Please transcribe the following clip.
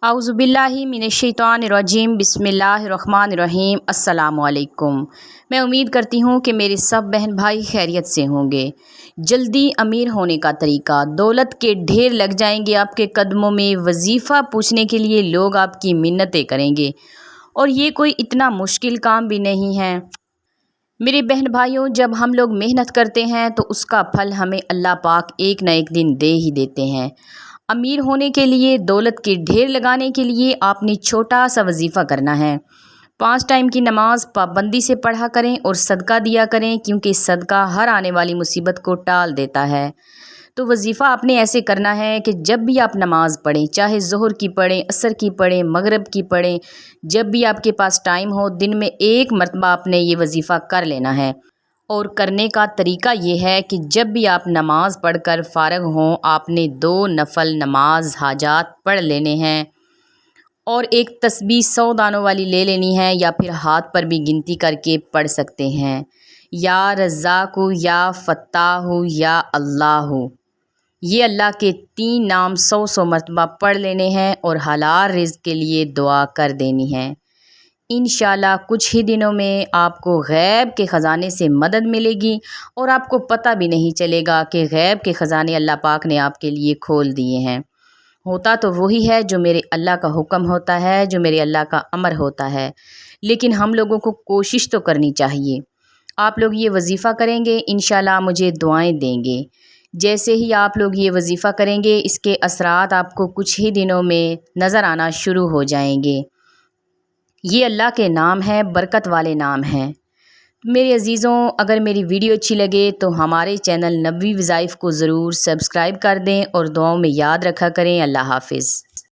आउज़ुबिल्लाहि मिनश्शैतानिर्रजीम बिस्मिल्लाहिर्रहमानिर्रहीम। अस्सलामु अलैकुम। मैं उम्मीद करती हूँ कि मेरे सब बहन भाई खैरियत से होंगे। जल्दी अमीर होने का तरीका। दौलत के ढेर लग जाएंगे आपके कदमों में, वजीफ़ा पूछने के लिए लोग आपकी मिन्नतें करेंगे और ये कोई इतना मुश्किल काम भी नहीं है। मेरे बहन भाइयों, जब हम लोग मेहनत करते हैं तो उसका फल हमें अल्लाह पाक एक न एक दिन दे ही देते हैं। अमीर होने के लिए, दौलत के ढेर लगाने के लिए आपने छोटा सा वजीफ़ा करना है। 5 टाइम की नमाज पाबंदी से पढ़ा करें और सदका दिया करें, क्योंकि सदका हर आने वाली मुसीबत को टाल देता है। तो वजीफ़ा आपने ऐसे करना है कि जब भी आप नमाज़ पढ़ें, चाहे ज़ोहर की पढ़ें, असर की पढ़ें, मगरिब की पढ़ें, जब भी आपके पास टाइम हो, दिन में एक मरतबा आपने ये वजीफ़ा कर लेना है। और करने का तरीका ये है कि जब भी आप नमाज़ पढ़कर फ़ारग हों, आपने 2 नफल नमाज हाजात पढ़ लेने हैं और एक तस्बीह 100 दानों वाली ले लेनी है, या फिर हाथ पर भी गिनती करके पढ़ सकते हैं। या रज़्ज़ाक़ु, या फ़त्ताहु, या अल्लाहु। ये अल्लाह के 3 नाम 100 मरतबा पढ़ लेने हैं और हलाल रिज़्क़ के लिए दुआ कर देनी है। इंशाल्लाह कुछ ही दिनों में आपको गैब के ख़ज़ाने से मदद मिलेगी और आपको पता भी नहीं चलेगा कि गैब के ख़ज़ाने अल्लाह पाक ने आपके लिए खोल दिए हैं। होता तो वही है जो मेरे अल्लाह का हुक्म होता है, जो मेरे अल्लाह का अमर होता है, लेकिन हम लोगों को कोशिश तो करनी चाहिए। आप लोग ये वजीफ़ा करेंगे, इंशाल्लाह मुझे दुआएं देंगे। जैसे ही आप लोग ये वजीफ़ा करेंगे, इसके असरात आपको कुछ ही दिनों में नज़र आना शुरू हो जाएंगे। ये अल्लाह के नाम हैं, बरकत वाले नाम हैं। मेरे अज़ीज़ों, अगर मेरी वीडियो अच्छी लगे तो हमारे चैनल नबवी वज़ाइफ को ज़रूर सब्सक्राइब कर दें और दुआओं में याद रखा करें। अल्लाह हाफ़िज़।